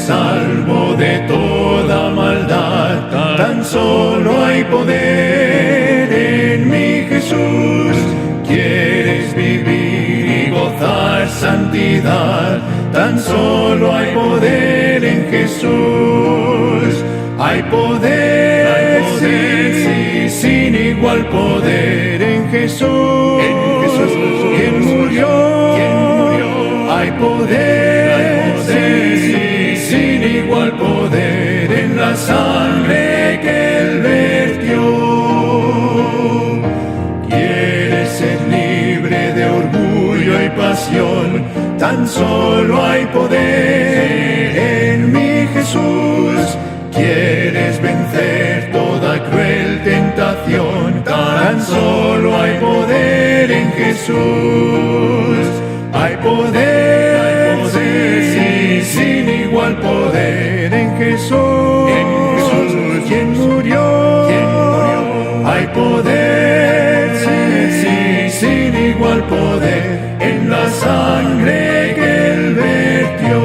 salvo de toda maldad. Tan solo hay poder en mi Jesús. ¿Quieres vivir y gozar santidad? Tan solo hay poder en Jesús. Hay poder, sí, sin igual poder en Jesús. Quien murió. Hay poder, sí, sin igual poder en la sangre que Él vertió. ¿Quieres ser libre de orgullo y pasión? Tan solo hay poder en mi Jesús. ¿Quieres vencer toda cruel tentación? Tan solo hay poder en Jesús. Hay poder, sí, sin igual poder en Jesús. Quien murió. Hay poder, sí, sin igual poder en la sangre que Él vertió.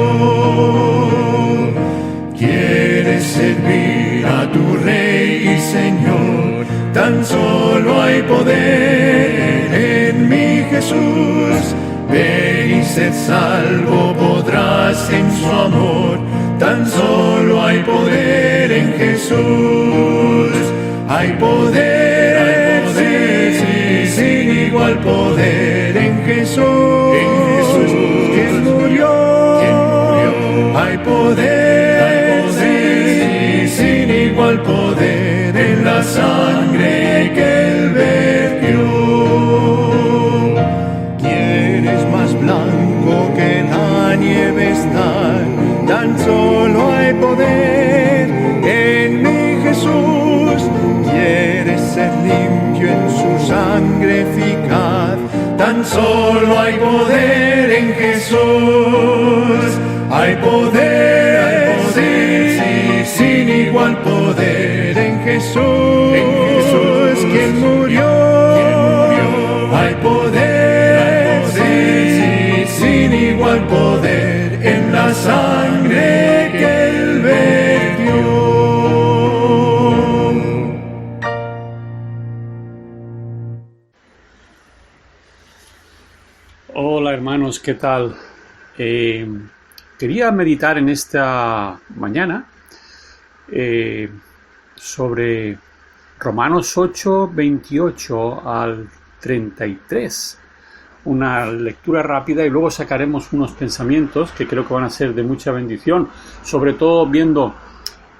¿Quieres servir a tu Rey y Señor? Tan solo hay poder en mi Jesús. Ven y sed salvo, podrás en su amor. Tan solo hay poder en Jesús. Hay poder, sí, sin igual poder en Jesús. Quien murió. Hay poder, sí, sin igual poder en la sangre que Él vertió. Más blanco que la nieve está, tan solo hay poder en mi Jesús. Quieres ser limpio en su sangre eficaz, tan solo hay poder en Jesús. Hay poder, sí, sin igual poder en Jesús. Quien murió. Hay poder, sin igual poder en la sangre que Él vertió. Hola hermanos, ¿qué tal? Quería meditar en esta mañana sobre Romanos 8, 28 al 33. Una lectura rápida y luego sacaremos unos pensamientos que creo que van a ser de mucha bendición, sobre todo viendo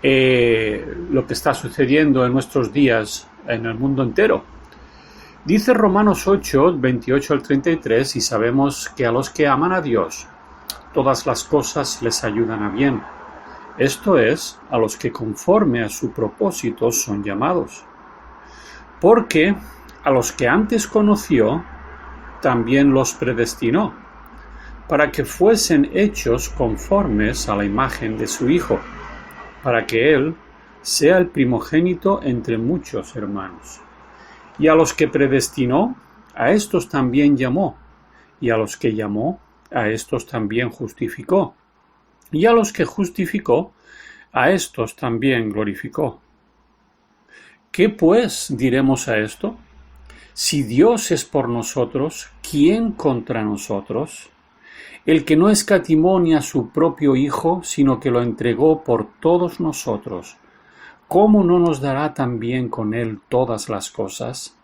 lo que está sucediendo en nuestros días en el mundo entero. Dice Romanos 8, 28 al 33, y sabemos que a los que aman a Dios, todas las cosas les ayudan a bien. Esto es, a los que conforme a su propósito son llamados. Porque a los que antes conoció, también los predestinó, para que fuesen hechos conformes a la imagen de su Hijo, para que Él sea el primogénito entre muchos hermanos. Y a los que predestinó, a estos también llamó, y a los que llamó, a estos también justificó, y a los que justificó, a estos también glorificó. ¿Qué pues diremos a esto? Si Dios es por nosotros, ¿quién contra nosotros? El que no escatimó ni a su propio Hijo, sino que lo entregó por todos nosotros, ¿cómo no nos dará también con Él todas las cosas?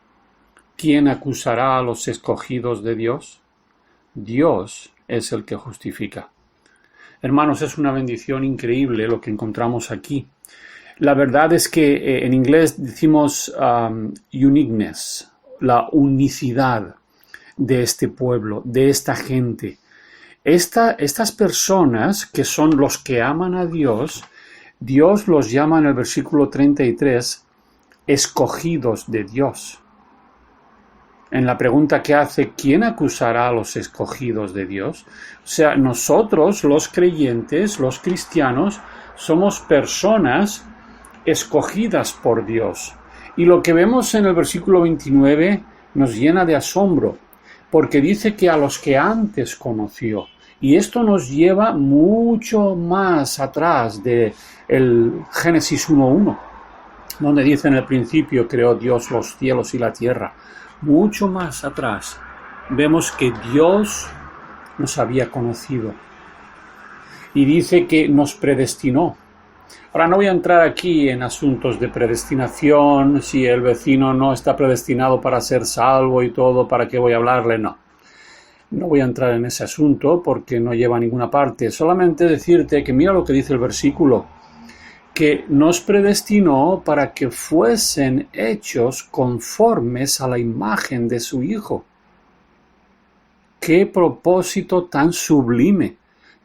¿Quién acusará a los escogidos de Dios? Dios es el que justifica. Hermanos, es una bendición increíble lo que encontramos aquí. La verdad es que en inglés decimos uniqueness, la unicidad de este pueblo, de esta gente. Estas personas que son los que aman a Dios, Dios los llama en el versículo 33 escogidos de Dios. En la pregunta que hace, ¿quién acusará a los escogidos de Dios? O sea, nosotros, los creyentes, los cristianos, somos personas escogidas por Dios. Y lo que vemos en el versículo 29 nos llena de asombro, porque dice que a los que antes conoció. Y esto nos lleva mucho más atrás de el Génesis 1:1, donde dice: en el principio creó Dios los cielos y la tierra. Mucho más atrás vemos que Dios nos había conocido y dice que nos predestinó. Ahora no voy a entrar aquí en asuntos de predestinación, si el vecino no está predestinado para ser salvo y todo, ¿para qué voy a hablarle? No voy a entrar en ese asunto porque no lleva a ninguna parte. Solamente decirte que mira lo que dice el versículo, que nos predestinó para que fuesen hechos conformes a la imagen de su Hijo. ¡Qué propósito tan sublime!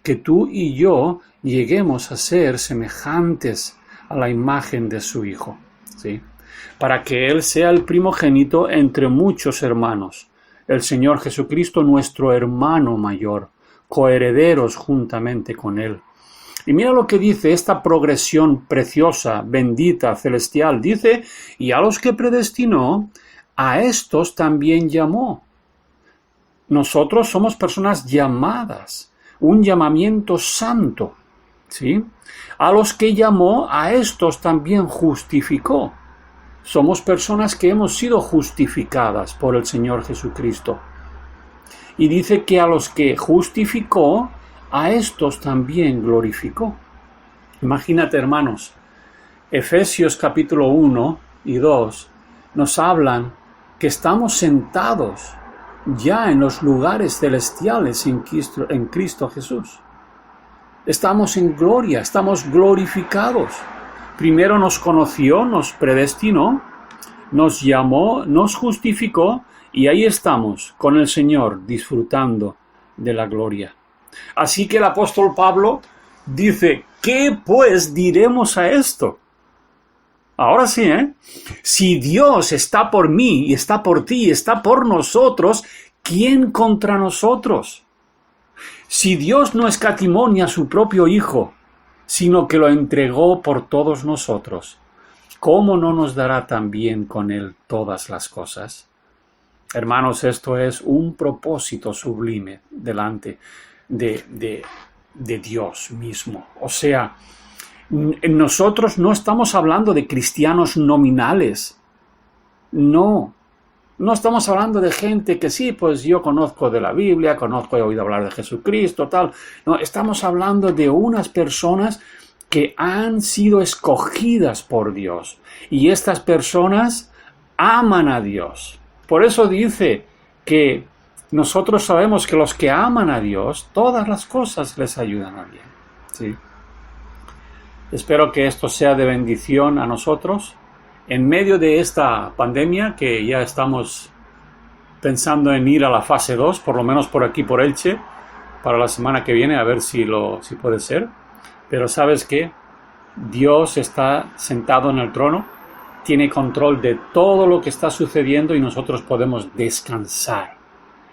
Que tú y yo lleguemos a ser semejantes a la imagen de su Hijo, ¿sí? Para que Él sea el primogénito entre muchos hermanos. El Señor Jesucristo, nuestro hermano mayor, coherederos juntamente con Él. Y mira lo que dice esta progresión preciosa, bendita, celestial. Dice: y a los que predestinó, a estos también llamó. Nosotros somos personas llamadas, un llamamiento santo, ¿sí? A los que llamó, a estos también justificó. Somos personas que hemos sido justificadas por el Señor Jesucristo. Y dice que a los que justificó, a estos también glorificó. Imagínate, hermanos, Efesios capítulo 1 y 2 nos hablan que estamos sentados ya en los lugares celestiales en Cristo Jesús. Estamos en gloria, estamos glorificados. Primero nos conoció, nos predestinó, nos llamó, nos justificó, y ahí estamos con el Señor disfrutando de la gloria. Así que el apóstol Pablo dice: ¿qué pues diremos a esto? Ahora sí, si Dios está por mí, y está por ti, y está por nosotros, ¿quién contra nosotros? Si Dios no escatimó ni a su propio Hijo, sino que lo entregó por todos nosotros, ¿cómo no nos dará también con Él todas las cosas? Hermanos, esto es un propósito sublime delante de Dios mismo. O sea, nosotros no estamos hablando de cristianos nominales. No estamos hablando de gente que sí, pues yo conozco de la Biblia, he oído hablar de Jesucristo, tal. No, estamos hablando de unas personas que han sido escogidas por Dios. Y estas personas aman a Dios. Por eso dice que nosotros sabemos que los que aman a Dios, todas las cosas les ayudan a bien. ¿Sí? Espero que esto sea de bendición a nosotros. En medio de esta pandemia, que ya estamos pensando en ir a la fase 2, por lo menos por aquí, por Elche, para la semana que viene, a ver si puede ser. Pero ¿sabes qué? Dios está sentado en el trono, tiene control de todo lo que está sucediendo y nosotros podemos descansar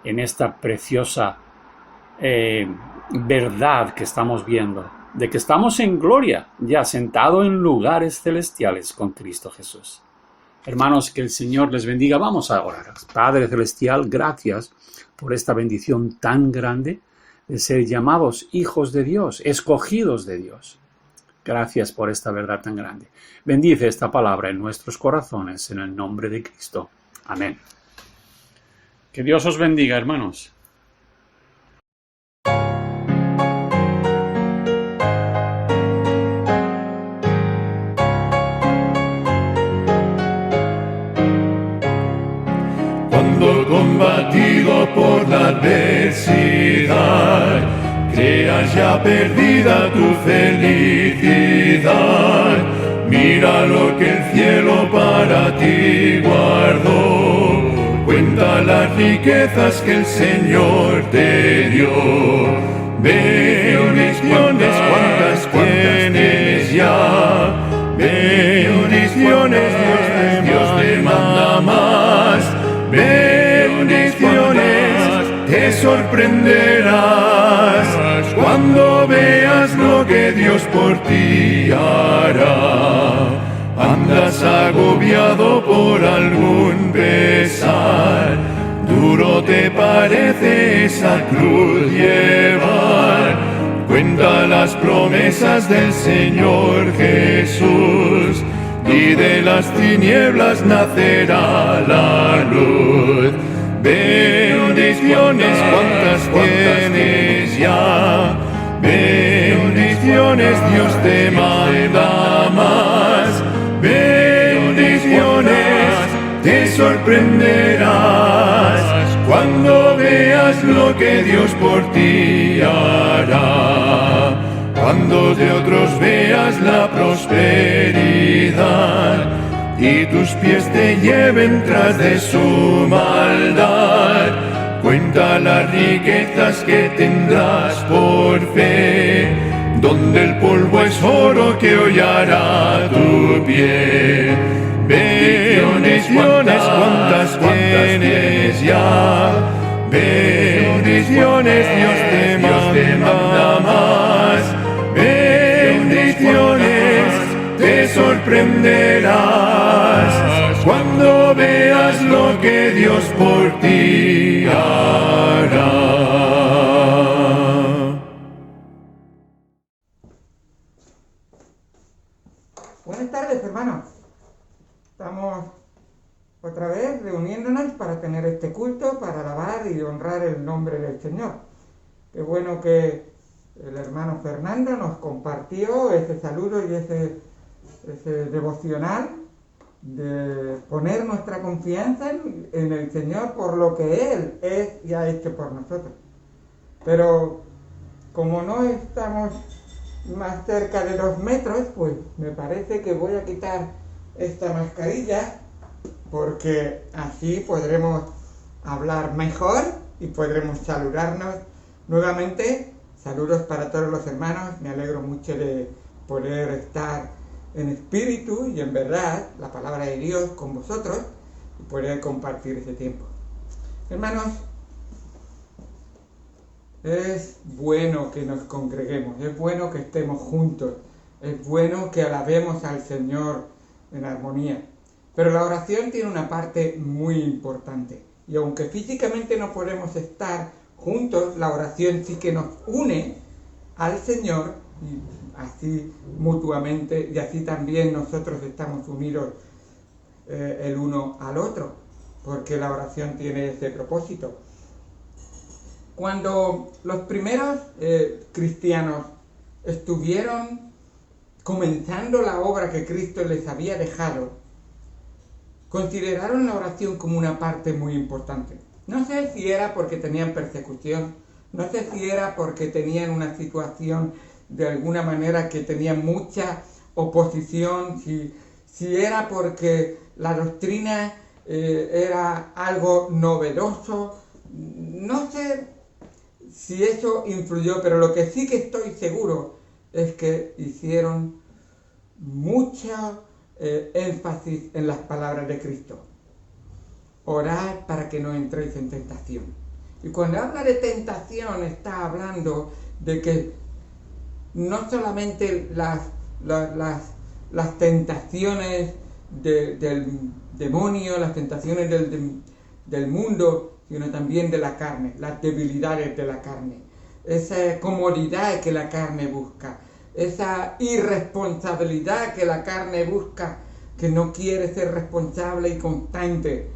en esta preciosa verdad que estamos viendo, de que estamos en gloria, ya sentado en lugares celestiales con Cristo Jesús. Hermanos, que el Señor les bendiga. Vamos a orar. Padre Celestial, gracias por esta bendición tan grande de ser llamados hijos de Dios, escogidos de Dios. Gracias por esta verdad tan grande. Bendice esta palabra en nuestros corazones, en el nombre de Cristo. Amén. Que Dios os bendiga, hermanos. Cuando combatido por la adversidad, creas ya perdida tu felicidad, mira lo que el cielo para ti guardó, cuenta las riquezas que el Señor te dio. Bendiciones, cuántas tienes ya, bendiciones, Dios te manda más. Bendiciones, te sorprenderás cuando veas lo que Dios por ti hará. Andas agobiado por algún pesar, duro te parece esa cruz llevar. cuenta las promesas del Señor Jesús, y de las tinieblas nacerá la luz. Bendiciones cuantas tienes ya, bendiciones Dios te manda más, bendiciones te sorprenderás cuando veas lo que Dios por ti hará. Cuando de otros veas la prosperidad y tus pies te lleven tras de su maldad, cuenta las riquezas que tendrás por fe, donde el polvo es oro que hollará tu pie. Bendiciones cuantas tienes ya, bendiciones Dios te manda más, bendiciones te sorprenderás cuando veas lo que Dios por ti hará. Buenas tardes, hermanos. Estamos otra vez reuniéndonos para tener este culto, para alabar y honrar el nombre del Señor. Qué bueno que el hermano Fernando nos compartió ese saludo y ese devocional de poner nuestra confianza en el Señor por lo que Él es y ha hecho por nosotros. Pero como no estamos más cerca de 2 metros, pues me parece que voy a quitar esta mascarilla porque así podremos hablar mejor y podremos saludarnos nuevamente. Saludos para todos los hermanos, me alegro mucho de poder estar en espíritu y en verdad la palabra de Dios con vosotros y poder compartir ese tiempo. Hermanos, es bueno que nos congreguemos, es bueno que estemos juntos, es bueno que alabemos al Señor en armonía. Pero la oración tiene una parte muy importante. Y aunque físicamente no podemos estar juntos, la oración sí que nos une al Señor, y así mutuamente, y así también nosotros estamos unidos el uno al otro, porque la oración tiene ese propósito. Cuando los primeros cristianos estuvieron comenzando la obra que Cristo les había dejado, consideraron la oración como una parte muy importante. No sé si era porque tenían persecución, no sé si era porque tenían una situación de alguna manera que tenían mucha oposición, si era porque la doctrina era algo novedoso, no sé si eso influyó, pero lo que sí que estoy seguro es que hicieron mucho énfasis en las palabras de Cristo. Orad para que no entréis en tentación. Y cuando habla de tentación está hablando de que no solamente las tentaciones del demonio, las tentaciones del mundo, sino también de la carne, las debilidades de la carne, esa comodidad que la carne busca, esa irresponsabilidad que la carne busca, que no quiere ser responsable y constante.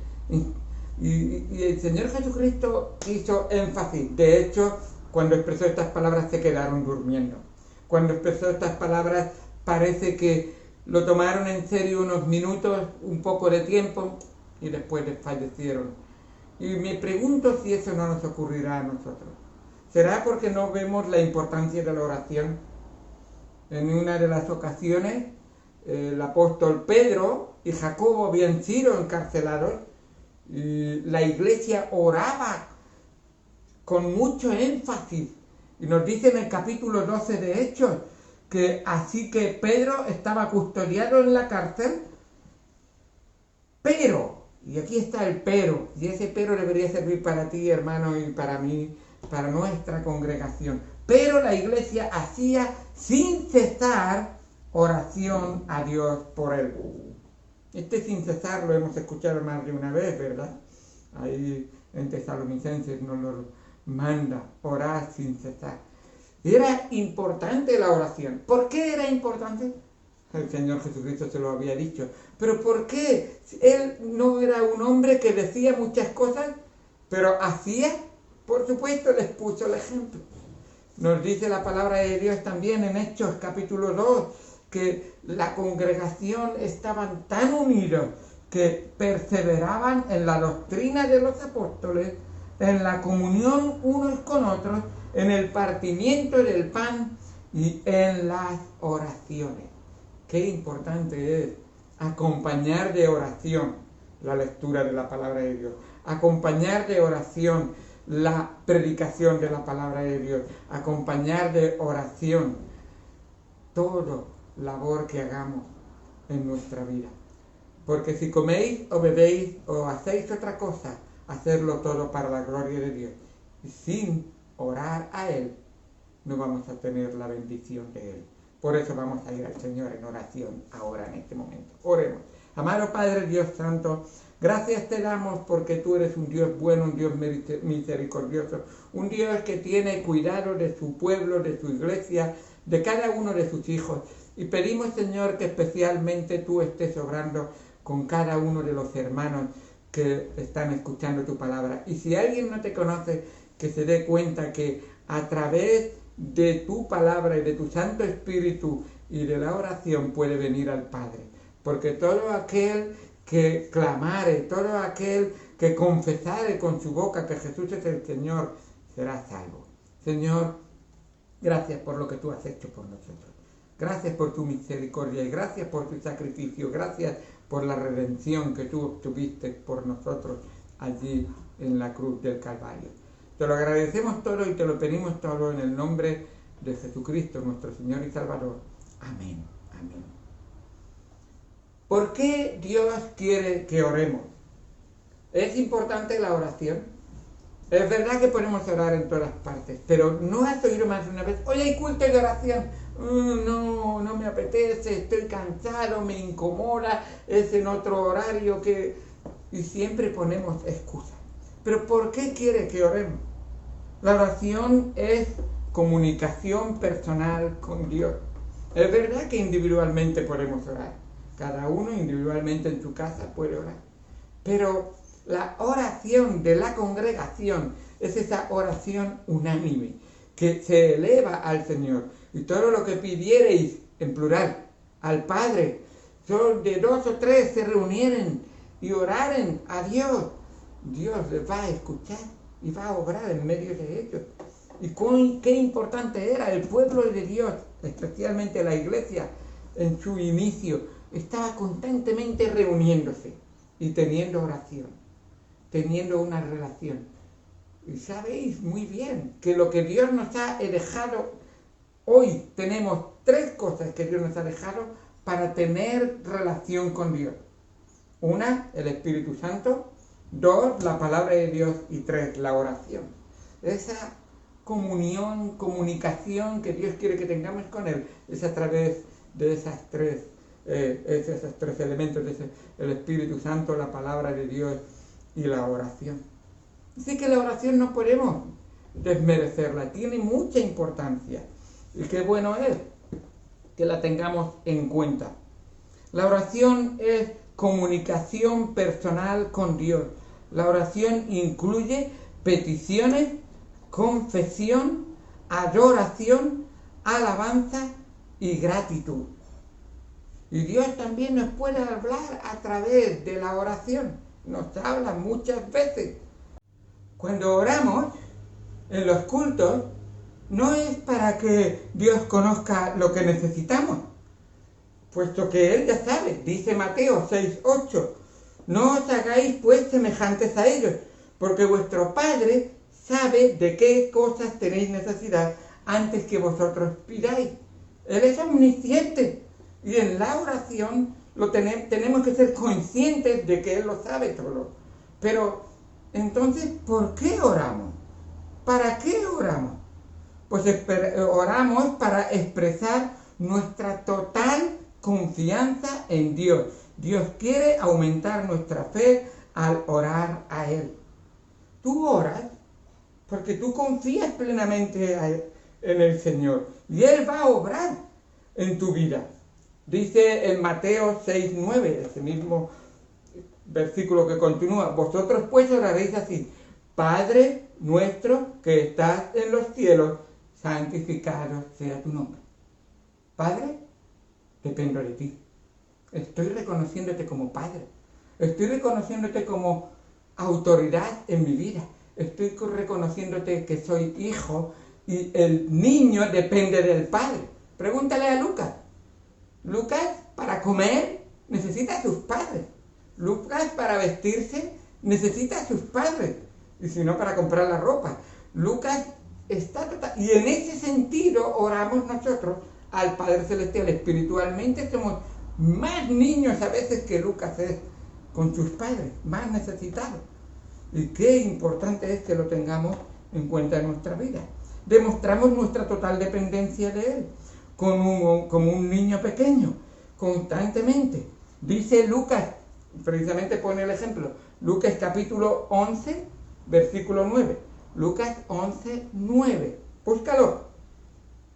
Y el Señor Jesucristo hizo énfasis. De hecho, cuando expresó estas palabras se quedaron durmiendo. Cuando expresó estas palabras parece que lo tomaron en serio unos minutos, un poco de tiempo, y después desfallecieron. Y me pregunto si eso no nos ocurrirá a nosotros. ¿Será porque no vemos la importancia de la oración? En una de las ocasiones, el apóstol Pedro y Jacobo habían sido encarcelados y la iglesia oraba con mucho énfasis. Y nos dice en el capítulo 12 de Hechos que así que Pedro estaba custodiado en la cárcel, pero, y aquí está el pero, y ese pero debería servir para ti, hermano, y para mí, para nuestra congregación. Pero la iglesia hacía sin cesar oración a Dios por él. Este sin cesar lo hemos escuchado más de una vez, ¿verdad? Ahí en Tesalonicenses nos lo manda, orar sin cesar. Era importante la oración. ¿Por qué era importante? El Señor Jesucristo se lo había dicho. ¿Pero por qué? Él no era un hombre que decía muchas cosas, pero hacía, por supuesto, les puso el ejemplo. Nos dice la palabra de Dios también en Hechos capítulo 2, que la congregación estaban tan unidos que perseveraban en la doctrina de los apóstoles, en la comunión unos con otros, en el partimiento del pan y en las oraciones. Qué importante es acompañar de oración la lectura de la palabra de Dios, acompañar de oración la predicación de la palabra de Dios, acompañar de oración todo labor que hagamos en nuestra vida. Porque si coméis o bebéis o hacéis otra cosa, hacerlo todo para la gloria de Dios. Y sin orar a Él, no vamos a tener la bendición de Él. Por eso vamos a ir al Señor en oración ahora, en este momento. Oremos. Amado Padre Dios Santo, gracias te damos porque tú eres un Dios bueno, un Dios misericordioso, un Dios que tiene cuidado de su pueblo, de su iglesia, de cada uno de sus hijos. Y pedimos, Señor, que especialmente tú estés obrando con cada uno de los hermanos que están escuchando tu palabra. Y si alguien no te conoce, que se dé cuenta que a través de tu palabra y de tu Santo Espíritu y de la oración puede venir al Padre. Porque todo aquel que clamare, todo aquel que confesare con su boca que Jesús es el Señor, será salvo. Señor, gracias por lo que tú has hecho por nosotros. Gracias por tu misericordia y gracias por tu sacrificio. Gracias por la redención que tú obtuviste por nosotros allí en la cruz del Calvario. Te lo agradecemos todo y te lo pedimos todo en el nombre de Jesucristo, nuestro Señor y Salvador. Amén. Amén. ¿Por qué Dios quiere que oremos? ¿Es importante la oración? Es verdad que podemos orar en todas partes, pero ¿no has oído más de una vez? Oye, hay culto de oración. No me apetece, estoy cansado, me incomoda, es en otro horario que... Y siempre ponemos excusas. ¿Pero por qué quiere que oremos? La oración es comunicación personal con Dios. Es verdad que individualmente podemos orar. Cada uno individualmente en su casa puede orar. Pero la oración de la congregación es esa oración unánime que se eleva al Señor. Y todo lo que pidiereis, en plural, al Padre, son de 2 o 3 se reunieren y oraren a Dios, Dios les va a escuchar y va a obrar en medio de ellos. Y qué importante era el pueblo de Dios, especialmente la iglesia, en su inicio, estaba constantemente reuniéndose y teniendo oración, teniendo una relación. Y sabéis muy bien que lo que Dios nos ha dejado, hoy tenemos 3 cosas que Dios nos ha dejado para tener relación con Dios. 1, el Espíritu Santo. 2, la palabra de Dios. Y 3, la oración. Esa comunión, comunicación que Dios quiere que tengamos con Él es a través de esos tres elementos, el Espíritu Santo, la palabra de Dios y la oración. Así que la oración no podemos desmerecerla, tiene mucha importancia y qué bueno es que la tengamos en cuenta. La oración es comunicación personal con Dios. La oración incluye peticiones, confesión, adoración, alabanza y gratitud. Y Dios también nos puede hablar a través de la oración. Nos habla muchas veces. Cuando oramos en los cultos, no es para que Dios conozca lo que necesitamos, puesto que Él ya sabe, dice Mateo 6:8, no os hagáis pues semejantes a ellos, porque vuestro Padre sabe de qué cosas tenéis necesidad antes que vosotros pidáis. Él es omnisciente y en la oración tenemos que ser conscientes de que Él lo sabe todo. Pero entonces, ¿por qué oramos? ¿Para qué oramos? Pues oramos para expresar nuestra total confianza en Dios. Dios quiere aumentar nuestra fe al orar a Él. Tú oras porque tú confías plenamente en el Señor. Y Él va a obrar en tu vida. Dice en Mateo 6:9, ese mismo versículo que continúa: vosotros pues oraréis así: Padre nuestro que estás en los cielos, santificado sea tu nombre. Padre, dependo de ti. Estoy reconociéndote como Padre. Estoy reconociéndote como autoridad en mi vida. Estoy reconociéndote que soy hijo y el niño depende del Padre. Pregúntale a Lucas. Lucas, para comer, necesita a sus padres. Lucas, para vestirse, necesita a sus padres. Y si no, para comprar la ropa. Lucas está total... Y en ese sentido oramos nosotros al Padre Celestial. Espiritualmente somos más niños a veces que Lucas es con sus padres, más necesitados. Y qué importante es que lo tengamos en cuenta en nuestra vida. Demostramos nuestra total dependencia de Él, como un niño pequeño, constantemente. Dice Lucas, precisamente pone el ejemplo, Lucas capítulo 11, versículo 9. Lucas 11, 9. Búscalo.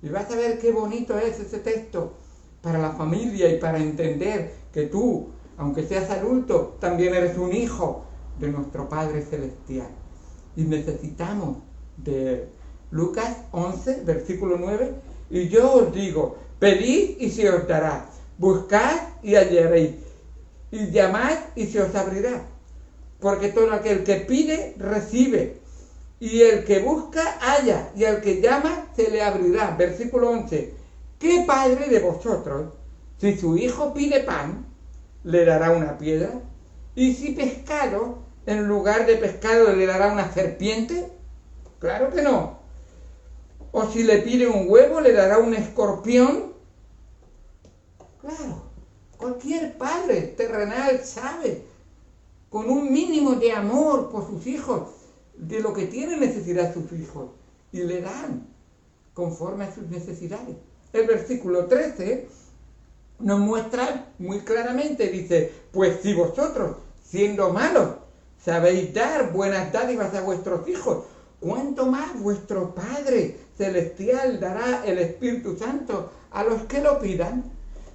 Y vas a ver qué bonito es ese texto para la familia y para entender que tú, aunque seas adulto, también eres un hijo de nuestro Padre Celestial. Y necesitamos de Lucas 11, versículo 9. Y yo os digo, pedid y se os dará, buscad y hallaréis, y llamad y se os abrirá. Porque todo aquel que pide, recibe, y el que busca, halla, y al que llama, se le abrirá. Versículo 11. ¿Qué padre de vosotros, si su hijo pide pan, le dará una piedra? ¿Y si pescado, en lugar de pescado, le dará una serpiente? Claro que no. ¿O si le pide un huevo, le dará un escorpión? Claro, cualquier padre terrenal sabe, con un mínimo de amor por sus hijos, de lo que tienen necesidad sus hijos, y le dan conforme a sus necesidades. El versículo 13 nos muestra muy claramente, dice: pues si vosotros, siendo malos, sabéis dar buenas dádivas a vuestros hijos, ¿cuánto más vuestro Padre Celestial dará el Espíritu Santo a los que lo pidan?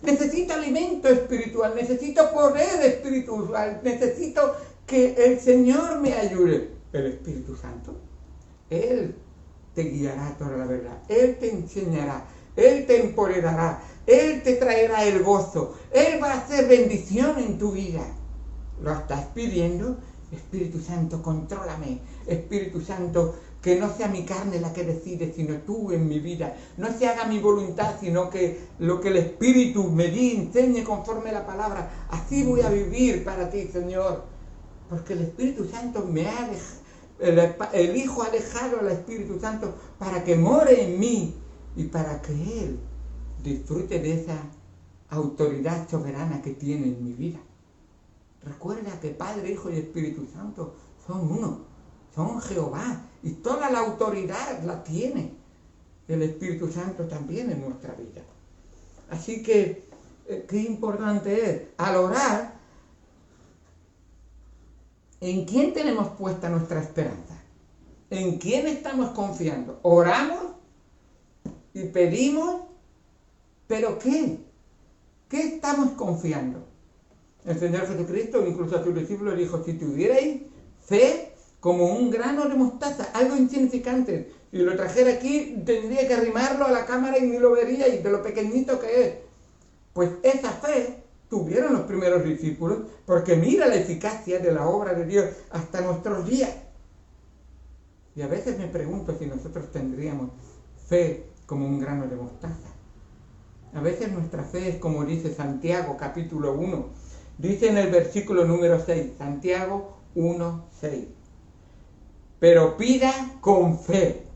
Necesito alimento espiritual, necesito poder espiritual, necesito que el Señor me ayude. El Espíritu Santo, Él te guiará a toda la verdad, Él te enseñará, Él te empoderará, Él te traerá el gozo, Él va a hacer bendición en tu vida. ¿Lo estás pidiendo? Espíritu Santo, contrólame. Espíritu Santo, que no sea mi carne la que decide, sino tú en mi vida. No se haga mi voluntad, sino que lo que el Espíritu me enseñe conforme a la palabra. Así voy a vivir para ti, Señor. Porque el Espíritu Santo me ha dejado, el Hijo ha dejado al Espíritu Santo para que more en mí y para que Él disfrute de esa autoridad soberana que tiene en mi vida. Recuerda que Padre, Hijo y Espíritu Santo son uno, son Jehová, y toda la autoridad la tiene el Espíritu Santo también en nuestra vida. Así que, qué importante es, al orar, ¿en quién tenemos puesta nuestra esperanza? ¿En quién estamos confiando? Oramos y pedimos, ¿pero qué? ¿Qué estamos confiando? El Señor Jesucristo, incluso a sus discípulos, dijo: si tuvierais fe como un grano de mostaza, algo insignificante, si lo trajera aquí, tendría que arrimarlo a la cámara y ni lo vería, y de lo pequeñito que es. Pues esa fe tuvieron los primeros discípulos, porque mira la eficacia de la obra de Dios hasta nuestros días. Y a veces me pregunto si nosotros tendríamos fe como un grano de mostaza. A veces nuestra fe es como dice Santiago, capítulo 1. Dice en el versículo número 6, Santiago 1, 6. Pero pida con fe,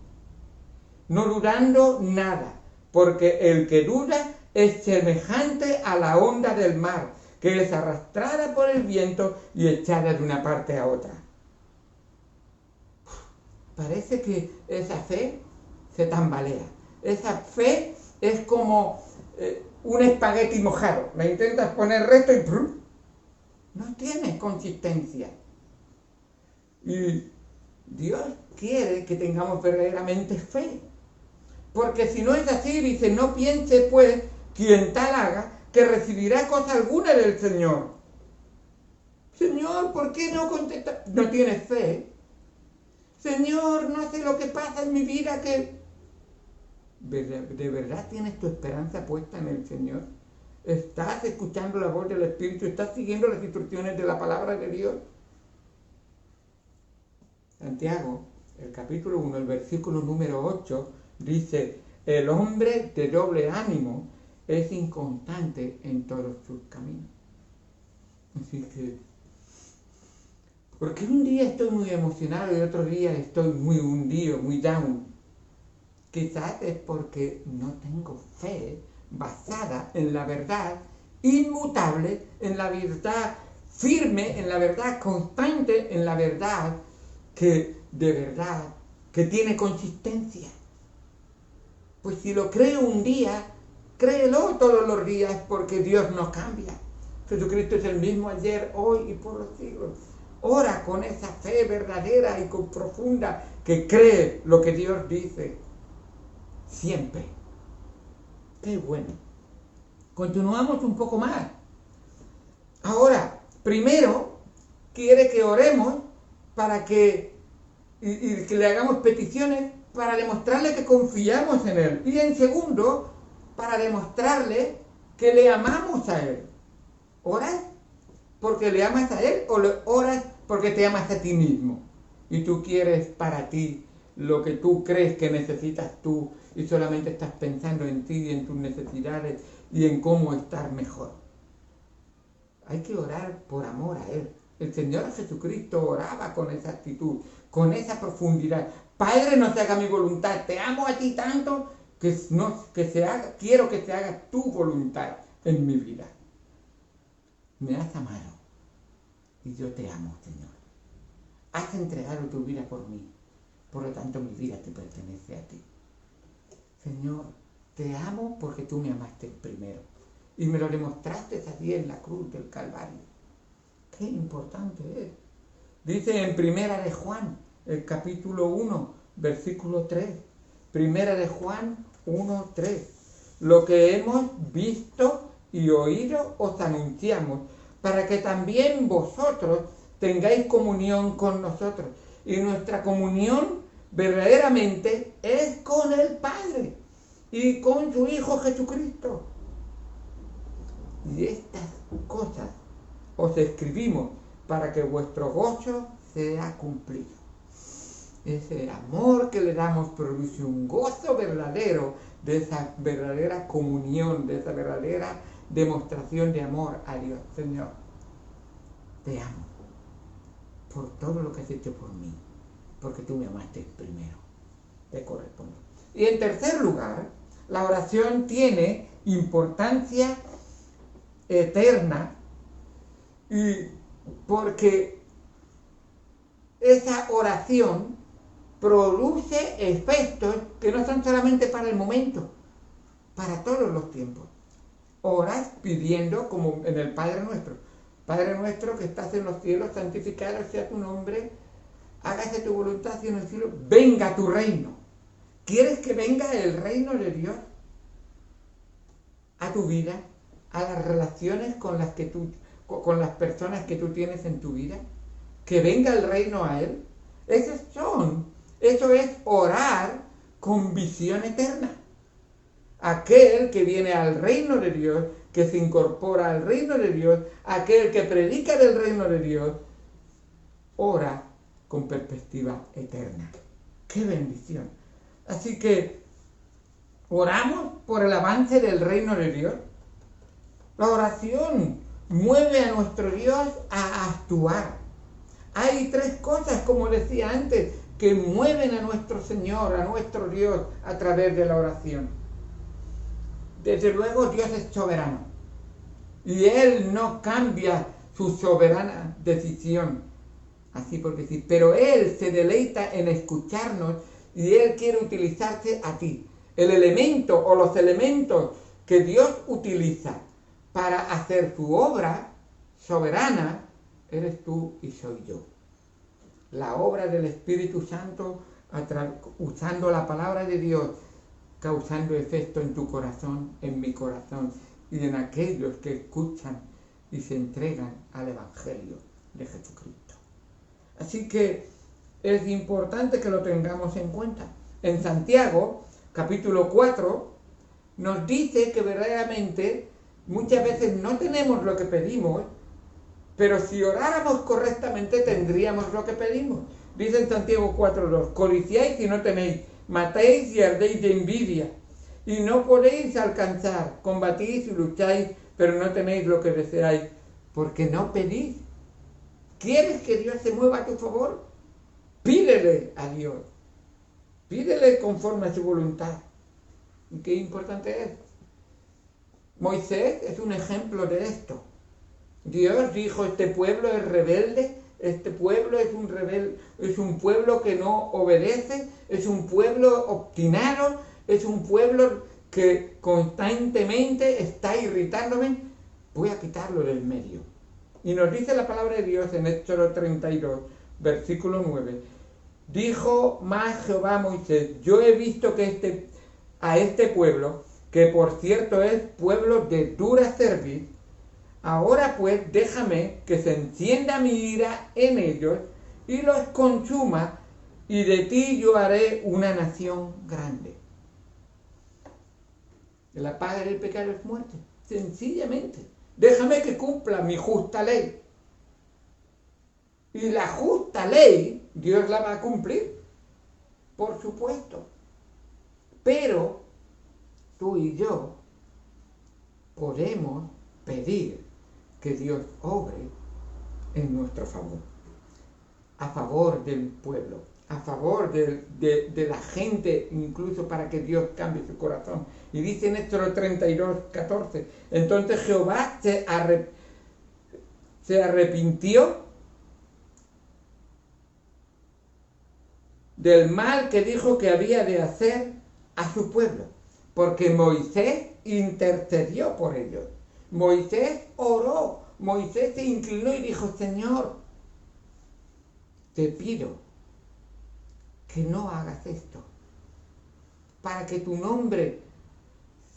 no dudando nada, porque el que duda es semejante a la onda del mar, que es arrastrada por el viento y echada de una parte a otra. Parece que esa fe se tambalea. Esa fe es como un espagueti mojado. La intentas poner recto y no tiene consistencia. Y Dios quiere que tengamos verdaderamente fe. Porque si no es así, dice, no piense pues quien tal haga que recibirá cosa alguna del Señor. Señor, ¿por qué no contesta? No tienes fe. Señor, no sé lo que pasa en mi vida, que... ¿De verdad tienes tu esperanza puesta en el Señor? ¿Estás escuchando la voz del Espíritu? ¿Estás siguiendo las instrucciones de la palabra de Dios? Santiago, el capítulo 1, el versículo número 8, dice, el hombre de doble ánimo es inconstante en todos sus caminos. Así que, porque un día estoy muy emocionado y otro día estoy muy hundido, muy down. Quizás es porque no tengo fe basada en la verdad inmutable, en la verdad firme, en la verdad constante, en la verdad que de verdad, que tiene consistencia. Pues si lo creo un día, créelo todos los días, porque Dios no cambia. Jesucristo es el mismo ayer, hoy y por los siglos. Ora con esa fe verdadera y con profunda que cree lo que Dios dice. Siempre. Qué bueno. Continuamos un poco más. Ahora, primero, quiere que oremos para que, y que le hagamos peticiones para demostrarle que confiamos en Él. Y en segundo, para demostrarle que le amamos a Él. ¿Oras porque le amas a Él o oras porque te amas a ti mismo? Y tú quieres para ti lo que tú crees que necesitas tú y solamente estás pensando en ti y en tus necesidades y en cómo estar mejor. Hay que orar por amor a Él. El Señor Jesucristo oraba con esa actitud, con esa profundidad. Padre, no se haga mi voluntad, te amo a ti tanto que quiero que se haga tu voluntad en mi vida. Me has amado y yo te amo, Señor. Has entregado tu vida por mí, por lo tanto mi vida te pertenece a ti. Señor, te amo porque tú me amaste primero y me lo demostraste allí en la cruz del Calvario. Qué importante es. Dice en Primera de Juan, el capítulo 1, versículo 3. Primera de Juan 1, 3. Lo que hemos visto y oído os anunciamos, para que también vosotros tengáis comunión con nosotros. Y nuestra comunión verdaderamente es con el Padre y con su Hijo Jesucristo. Y estas cosas os escribimos para que vuestro gozo sea cumplido. Ese amor que le damos produce un gozo verdadero de esa verdadera comunión, de esa verdadera demostración de amor a Dios. Señor, te amo por todo lo que has hecho por mí, porque tú me amaste primero. Te correspondo. Y en tercer lugar, la oración tiene importancia eterna, y porque esa oración produce efectos que no son solamente para el momento, para todos los tiempos. Oras pidiendo, como en el Padre Nuestro. Padre nuestro que estás en los cielos, santificado sea tu nombre, hágase tu voluntad así en el cielo, venga tu reino. ¿Quieres que venga el reino de Dios a tu vida, a las relaciones con las personas que tú tienes en tu vida? Que venga el reino a Él. Eso es orar con visión eterna. Aquel que viene al reino de Dios, que se incorpora al reino de Dios, aquel que predica del reino de Dios, ora con perspectiva eterna. ¡Qué bendición! Así que oramos por el avance del reino de Dios. La oración mueve a nuestro Dios a actuar. Hay tres cosas, como decía antes, que mueven a nuestro Señor, a nuestro Dios, a través de la oración. Desde luego, Dios es soberano y Él no cambia su soberana decisión, así porque sí, pero Él se deleita en escucharnos y Él quiere utilizarse a ti. El elemento o los elementos que Dios utiliza para hacer su obra soberana, eres tú y soy yo. La obra del Espíritu Santo, usando la palabra de Dios, causando efecto en tu corazón, en mi corazón y en aquellos que escuchan y se entregan al Evangelio de Jesucristo. Así que es importante que lo tengamos en cuenta. En Santiago, capítulo 4, nos dice que verdaderamente muchas veces no tenemos lo que pedimos, pero si oráramos correctamente tendríamos lo que pedimos. Dice en Santiago 4:2, codiciáis y no tenéis, matáis y ardéis de envidia, y no podéis alcanzar, combatís y lucháis, pero no tenéis lo que deseáis, porque no pedís. ¿Quieres que Dios se mueva a tu favor? Pídele a Dios. Pídele conforme a su voluntad. ¿Y qué importante es? Moisés es un ejemplo de esto. Dios dijo, este pueblo es rebelde, este pueblo es un rebelde, es un pueblo que no obedece, es un pueblo obstinado, es un pueblo que constantemente está irritándome, voy a quitarlo del medio. Y nos dice la palabra de Dios en Éxodo 32, versículo 9. Dijo más Jehová a Moisés, yo he visto que a este pueblo, que por cierto es pueblo de dura cerviz, ahora pues déjame que se encienda mi ira en ellos y los consuma, y de ti yo haré una nación grande. La paga del pecado es muerte, sencillamente. Déjame que cumpla mi justa ley. Y la justa ley, Dios la va a cumplir, por supuesto. Pero tú y yo podemos pedir que Dios obre en nuestro favor, a favor del pueblo, a favor de la gente, incluso para que Dios cambie su corazón. Y dice en Éxodo 32, 14, entonces Jehová se arrepintió del mal que dijo que había de hacer a su pueblo, porque Moisés intercedió por ellos. Moisés oró, Moisés se inclinó y dijo, Señor, te pido que no hagas esto, para que tu nombre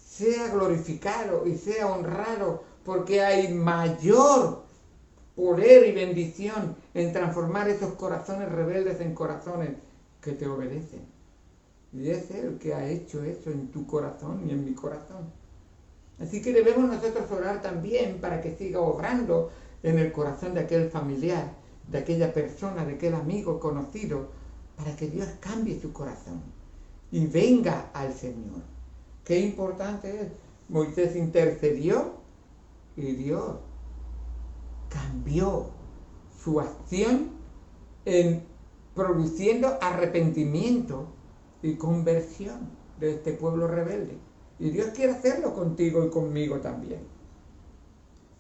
sea glorificado y sea honrado, porque hay mayor poder y bendición en transformar esos corazones rebeldes en corazones que te obedecen. Y es Él que ha hecho eso en tu corazón y en mi corazón. Así que debemos nosotros orar también para que siga obrando en el corazón de aquel familiar, de aquella persona, de aquel amigo conocido, para que Dios cambie su corazón y venga al Señor. Qué importante es. Moisés intercedió y Dios cambió su acción en produciendo arrepentimiento y conversión de este pueblo rebelde. Y Dios quiere hacerlo contigo y conmigo también.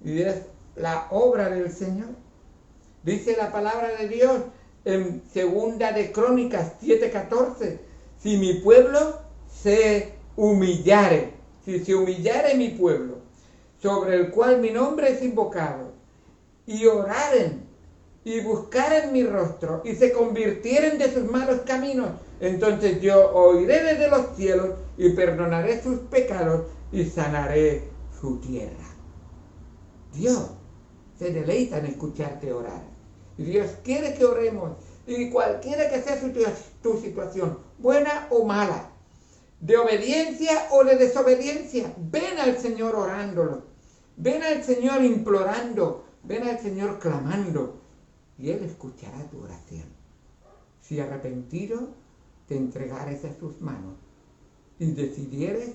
Y es la obra del Señor. Dice la palabra de Dios en Segunda de Crónicas 7:14, si mi pueblo se humillare, si se humillare mi pueblo, sobre el cual mi nombre es invocado, y oraren y buscaren mi rostro y se convirtieren de sus malos caminos, entonces yo oiré desde los cielos y perdonaré sus pecados y sanaré su tierra. Dios se deleita en escucharte orar. Y Dios quiere que oremos. Y cualquiera que sea tu situación, buena o mala, de obediencia o de desobediencia, ven al Señor orándolo. Ven al Señor implorando. Ven al Señor clamando. Y Él escuchará tu oración. Si arrepentido, te entregares a sus manos y decidieres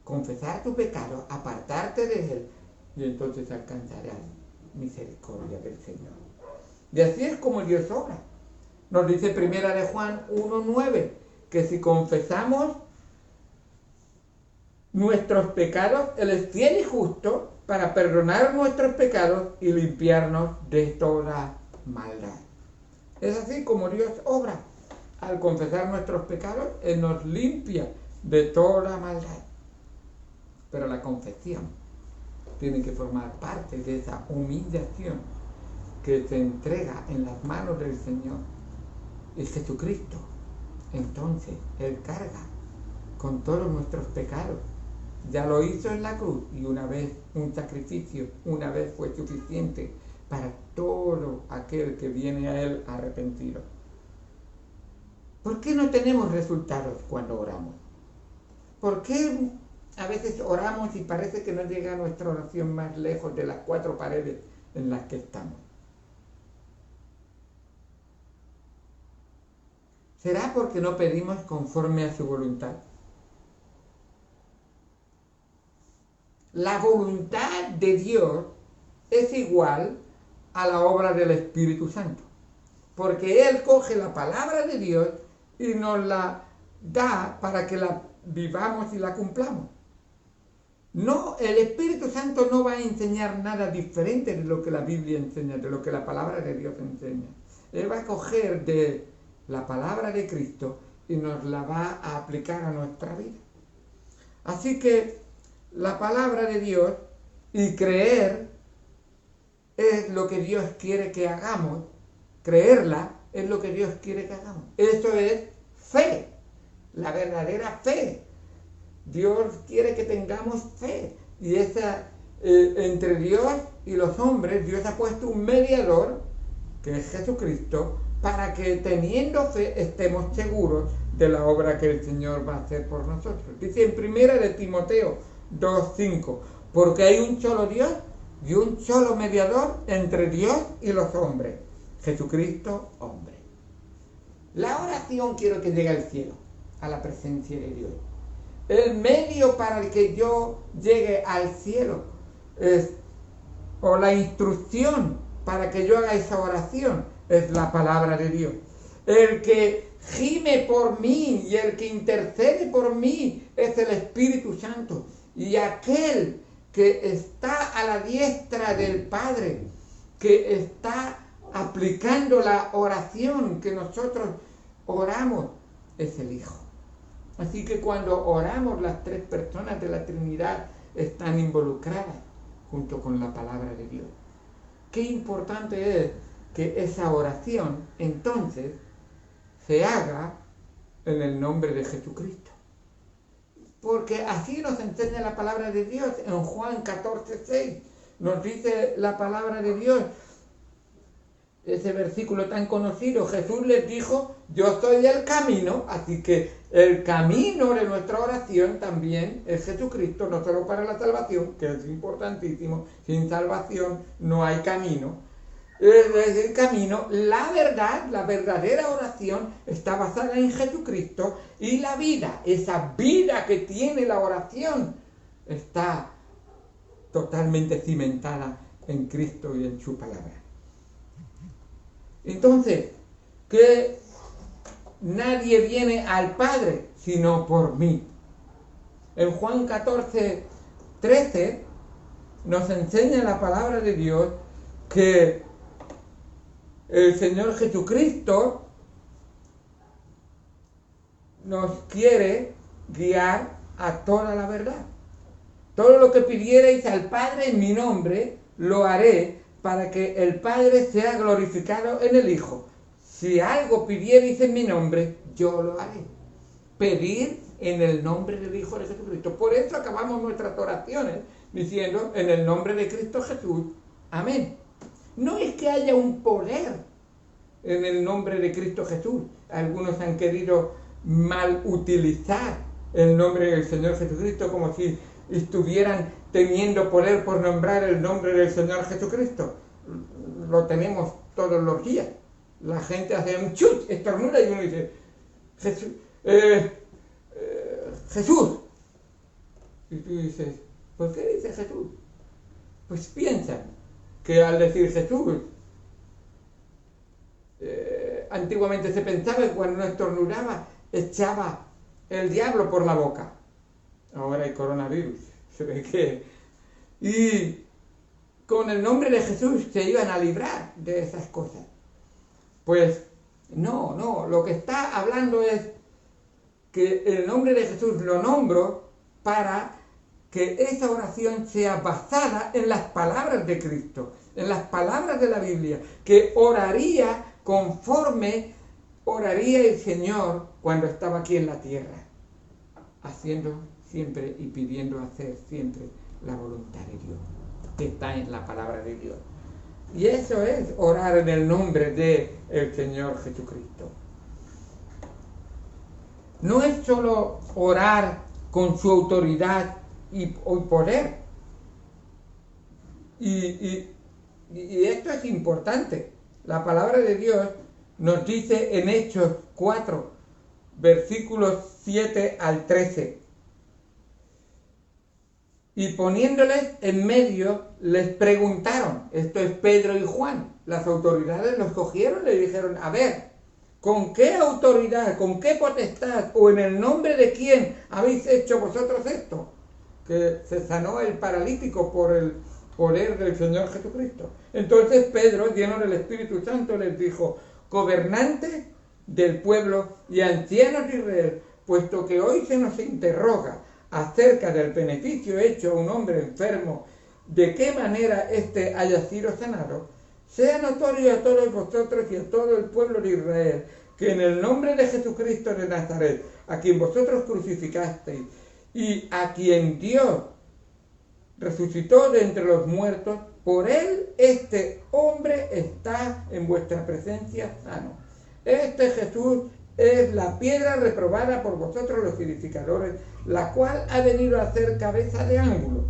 confesar tu pecado, apartarte de él, y entonces alcanzarás misericordia del Señor. Y así es como Dios obra. Nos dice Primera de Juan 1:9, que si confesamos nuestros pecados, Él es fiel y justo para perdonar nuestros pecados y limpiarnos de toda maldad. Es así como Dios obra. Al confesar nuestros pecados, Él nos limpia de toda maldad. Pero la confesión tiene que formar parte de esa humillación que se entrega en las manos del Señor. Es Jesucristo. Entonces, Él carga con todos nuestros pecados. Ya lo hizo en la cruz y una vez un sacrificio, una vez fue suficiente para todo aquel que viene a Él arrepentido. ¿Por qué no tenemos resultados cuando oramos? ¿Por qué a veces oramos y parece que no llega nuestra oración más lejos de las 4 paredes en las que estamos? ¿Será porque no pedimos conforme a su voluntad? La voluntad de Dios es igual a la obra del Espíritu Santo, porque Él coge la palabra de Dios y nos la da para que la vivamos y la cumplamos. No, el Espíritu Santo no va a enseñar nada diferente de lo que la Biblia enseña, de lo que la palabra de Dios enseña. Él va a coger de la palabra de Cristo y nos la va a aplicar a nuestra vida. Así que la palabra de Dios y creer es lo que Dios quiere que hagamos. Creerla es lo que Dios quiere que hagamos. Eso es fe, la verdadera fe. Dios quiere que tengamos fe. Y esa, entre Dios y los hombres, Dios ha puesto un mediador, que es Jesucristo, para que teniendo fe estemos seguros de la obra que el Señor va a hacer por nosotros. Dice en 1 de Timoteo 2:5, porque hay un solo Dios y un solo mediador entre Dios y los hombres, Jesucristo hombre. La oración quiero que llegue al cielo, a la presencia de Dios. El medio para el que yo llegue al cielo o la instrucción para que yo haga esa oración es la palabra de Dios. El que gime por mí y el que intercede por mí es el Espíritu Santo. Y aquel que está a la diestra del Padre, que está aplicando la oración que nosotros oramos, es el Hijo. Así que cuando oramos, las 3 personas de la Trinidad están involucradas junto con la palabra de Dios. Qué importante es que esa oración entonces se haga en el nombre de Jesucristo. Porque así nos enseña la palabra de Dios en Juan 14:6. Nos dice la palabra de Dios, ese versículo tan conocido. Jesús les dijo, yo soy el camino, así que el camino de nuestra oración también es Jesucristo, no solo para la salvación, que es importantísimo, sin salvación no hay camino. Es el camino, la verdad, la verdadera oración está basada en Jesucristo y la vida, esa vida que tiene la oración, está totalmente cimentada en Cristo y en su palabra. Entonces, que nadie viene al Padre sino por mí. En Juan 14:13 nos enseña la palabra de Dios que el Señor Jesucristo nos quiere guiar a toda la verdad. Todo lo que pidierais al Padre en mi nombre, lo haré para que el Padre sea glorificado en el Hijo. Si algo pidierais en mi nombre, yo lo haré. Pedir en el nombre del Hijo de Jesucristo. Por eso acabamos nuestras oraciones diciendo en el nombre de Cristo Jesús. Amén. No es que haya un poder en el nombre de Cristo Jesús. Algunos han querido mal utilizar el nombre del Señor Jesucristo como si estuvieran teniendo poder por nombrar el nombre del Señor Jesucristo. Lo tenemos todos los días. La gente hace un chut, estornuda y uno dice Jesús, Jesús. Y tú dices, ¿por qué dice Jesús? Pues piensan que al decir Jesús, antiguamente se pensaba que cuando uno estornudaba echaba el diablo por la boca. Ahora hay coronavirus, se ve que... Y con el nombre de Jesús se iban a librar de esas cosas. Pues no, lo que está hablando es que el nombre de Jesús lo nombro para que esa oración sea basada en las palabras de Cristo, en las palabras de la Biblia, que oraría conforme oraría el Señor cuando estaba aquí en la tierra. haciendo siempre y pidiendo hacer siempre la voluntad de Dios, que está en la palabra de Dios. Y eso es orar en el nombre del Señor Jesucristo. No es solo orar con su autoridad y poder. Y esto es importante. La palabra de Dios nos dice en Hechos 4, versículos 7 al 13. Y poniéndoles en medio, les preguntaron, esto es Pedro y Juan, las autoridades los cogieron y le dijeron, a ver, ¿con qué autoridad, con qué potestad o en el nombre de quién habéis hecho vosotros esto? Que se sanó el paralítico por el poder del Señor Jesucristo. Entonces Pedro, lleno del Espíritu Santo, les dijo, gobernantes del pueblo y ancianos de Israel, puesto que hoy se nos interroga acerca del beneficio hecho a un hombre enfermo, de qué manera éste haya sido sanado, sea notorio a todos vosotros y a todo el pueblo de Israel, que en el nombre de Jesucristo de Nazaret, a quien vosotros crucificasteis, y a quien Dios resucitó de entre los muertos, por él este hombre está en vuestra presencia sano. Este Jesús es la piedra reprobada por vosotros los edificadores, la cual ha venido a ser cabeza de ángulo.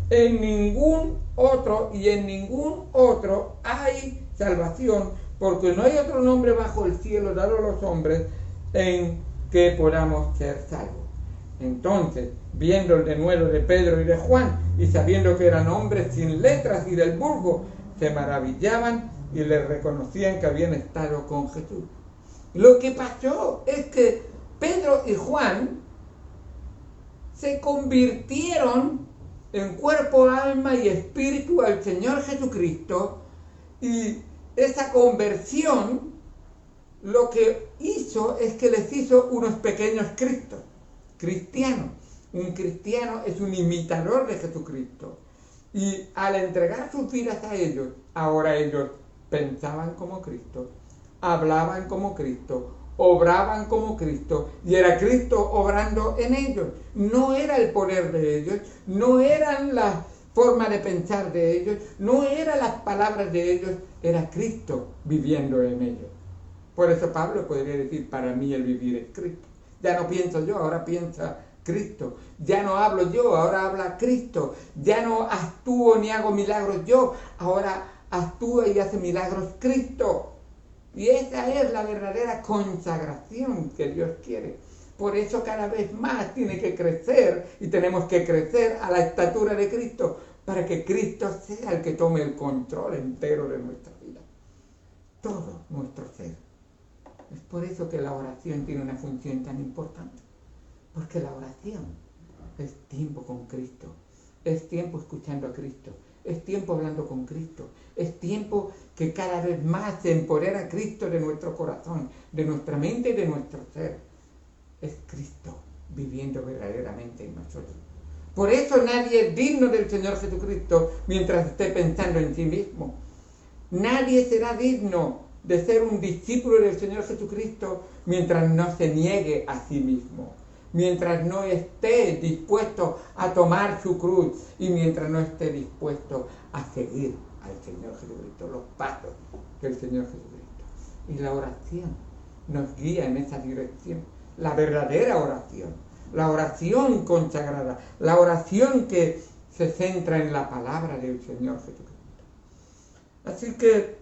En ningún otro y en ningún otro hay salvación, porque no hay otro nombre bajo el cielo dado a los hombres en que podamos ser salvos. Entonces, viendo el denuedo de Pedro y de Juan, y sabiendo que eran hombres sin letras y del vulgo, se maravillaban y les reconocían que habían estado con Jesús. Lo que pasó es que Pedro y Juan se convirtieron en cuerpo, alma y espíritu al Señor Jesucristo, y esa conversión lo que hizo es que les hizo unos pequeños Cristos, cristianos. Un cristiano es un imitador de Jesucristo, y al entregar sus vidas a ellos, ahora ellos pensaban como Cristo, hablaban como Cristo, obraban como Cristo, y era Cristo obrando en ellos. No era el poder de ellos, no eran la forma de pensar de ellos, no eran las palabras de ellos, era Cristo viviendo en ellos. Por eso Pablo podría decir, para mí el vivir es Cristo. Ya no pienso yo, ahora piensa Cristo. Ya no hablo yo, ahora habla Cristo. Ya no actúo ni hago milagros yo, ahora actúa y hace milagros Cristo. Y esa es la verdadera consagración que Dios quiere. Por eso cada vez más tiene que crecer, y tenemos que crecer a la estatura de Cristo, para que Cristo sea el que tome el control entero de nuestra vida. Todo nuestro ser. Es por eso que la oración tiene una función tan importante. Porque la oración es tiempo con Cristo, es tiempo escuchando a Cristo, es tiempo hablando con Cristo, es tiempo que cada vez más se empodera a Cristo de nuestro corazón, de nuestra mente y de nuestro ser. Es Cristo viviendo verdaderamente en nosotros. Por eso nadie es digno del Señor Jesucristo mientras esté pensando en sí mismo. Nadie será digno de ser un discípulo del Señor Jesucristo mientras no se niegue a sí mismo, mientras no esté dispuesto a tomar su cruz y mientras no esté dispuesto a seguir al Señor Jesucristo, los pasos del Señor Jesucristo. Y la oración nos guía en esa dirección, la verdadera oración, la oración consagrada, la oración que se centra en la palabra del Señor Jesucristo. Así que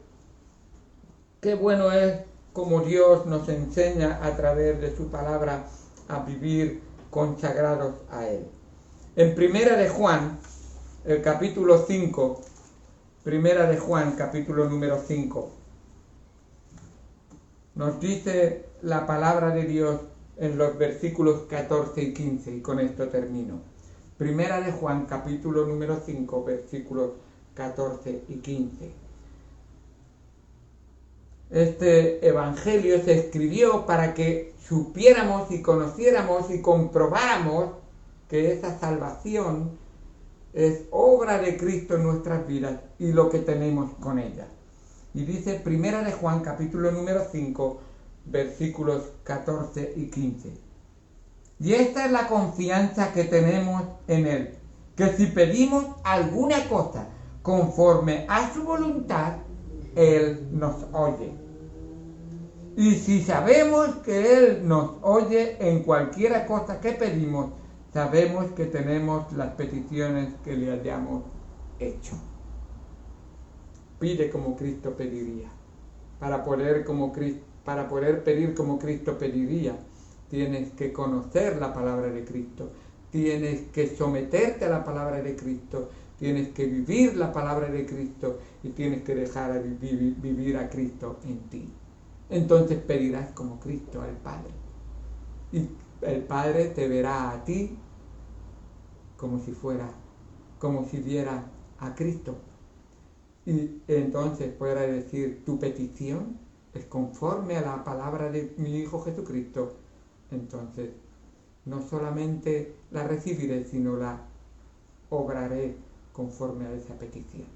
qué bueno es como Dios nos enseña a través de su palabra a vivir consagrados a Él. En Primera de Juan, el capítulo 5, Primera de Juan, capítulo número 5, nos dice la palabra de Dios en los versículos 14 y 15, y con esto termino. Primera de Juan, capítulo número 5, versículos 14 y 15. Este evangelio se escribió para que supiéramos y conociéramos y comprobáramos que esa salvación es obra de Cristo en nuestras vidas y lo que tenemos con ella. Y dice Primera de Juan, capítulo número 5, versículos 14 y 15. Y esta es la confianza que tenemos en Él, que si pedimos alguna cosa conforme a su voluntad, Él nos oye. Y si sabemos que Él nos oye en cualquiera cosa que pedimos, sabemos que tenemos las peticiones que le hayamos hecho. Pide como Cristo pediría. Para poder pedir como Cristo pediría, tienes que conocer la palabra de Cristo, tienes que someterte a la palabra de Cristo, tienes que vivir la palabra de Cristo y tienes que dejar vivir a Cristo en ti. Entonces pedirás como Cristo al Padre. Y el Padre te verá a ti como si viera a Cristo. Y entonces podrá decir, tu petición es conforme a la palabra de mi Hijo Jesucristo. Entonces, no solamente la recibiré, sino la obraré conforme a esa petición.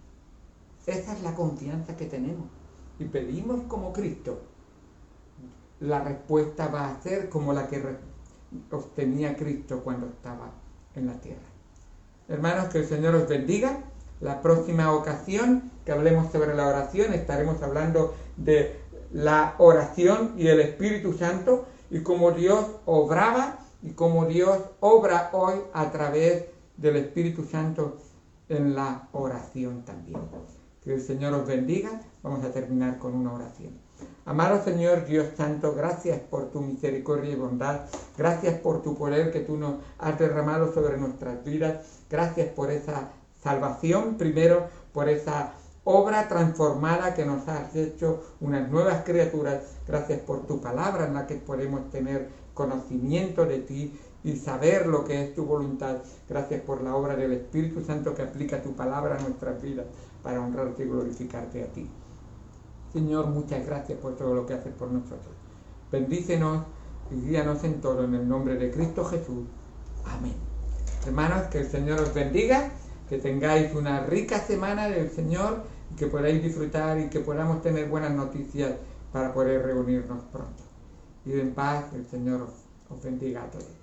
Esa es la confianza que tenemos. Y pedimos como Cristo. La respuesta va a ser como la que obtenía Cristo cuando estaba en la tierra. Hermanos, que el Señor os bendiga. La próxima ocasión que hablemos sobre la oración estaremos hablando de la oración y el Espíritu Santo y cómo Dios obraba y cómo Dios obra hoy a través del Espíritu Santo en la oración también. Que el Señor os bendiga. Vamos a terminar con una oración. Amado Señor Dios Santo, gracias por tu misericordia y bondad. Gracias por tu poder que tú nos has derramado sobre nuestras vidas. Gracias por esa salvación, primero por esa obra transformada que nos has hecho unas nuevas criaturas. Gracias por tu palabra en la que podemos tener conocimiento de ti y saber lo que es tu voluntad. Gracias por la obra del Espíritu Santo que aplica tu palabra a nuestras vidas para honrarte y glorificarte a ti. Señor, muchas gracias por todo lo que haces por nosotros. Bendícenos y guíanos en todo en el nombre de Cristo Jesús. Amén. Hermanos, que el Señor os bendiga, que tengáis una rica semana del Señor, y que podáis disfrutar y que podamos tener buenas noticias para poder reunirnos pronto. Y en paz, el Señor os bendiga a todos.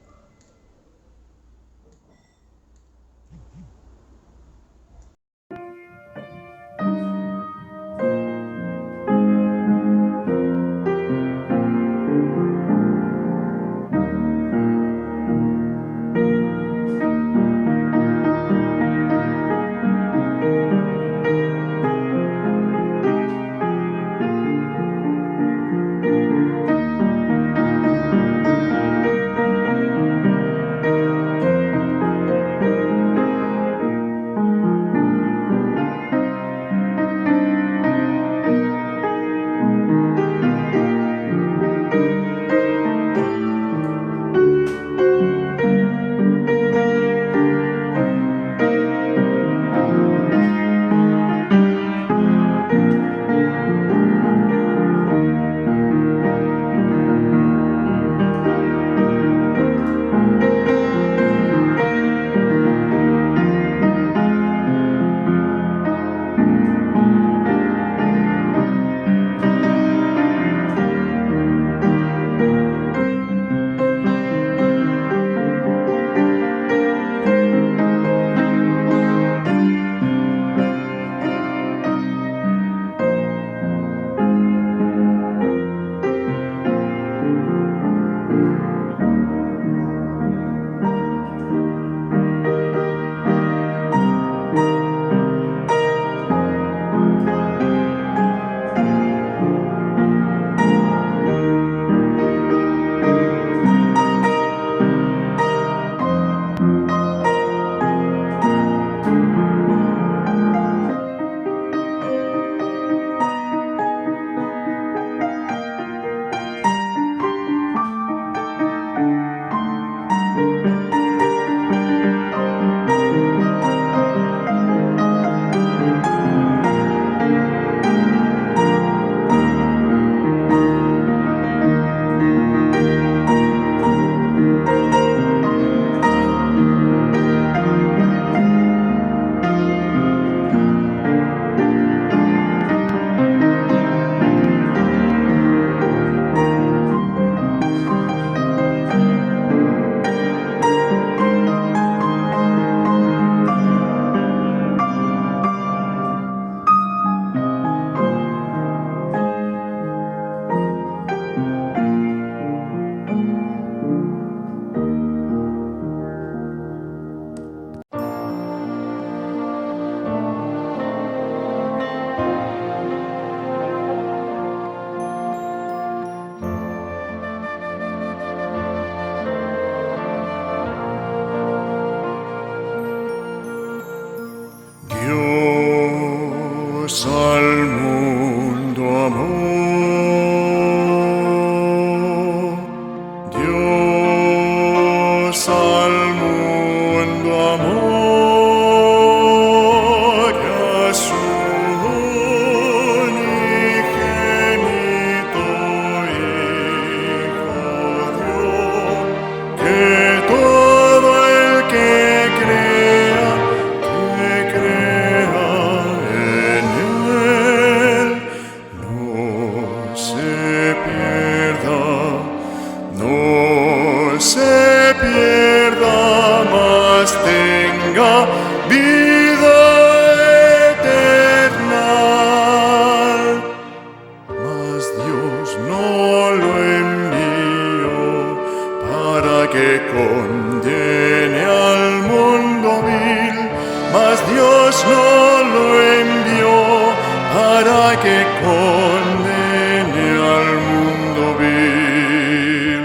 condene al mundo vil,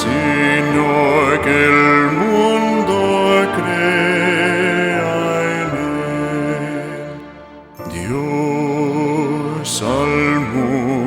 sino que el mundo crea en él. Dios al mundo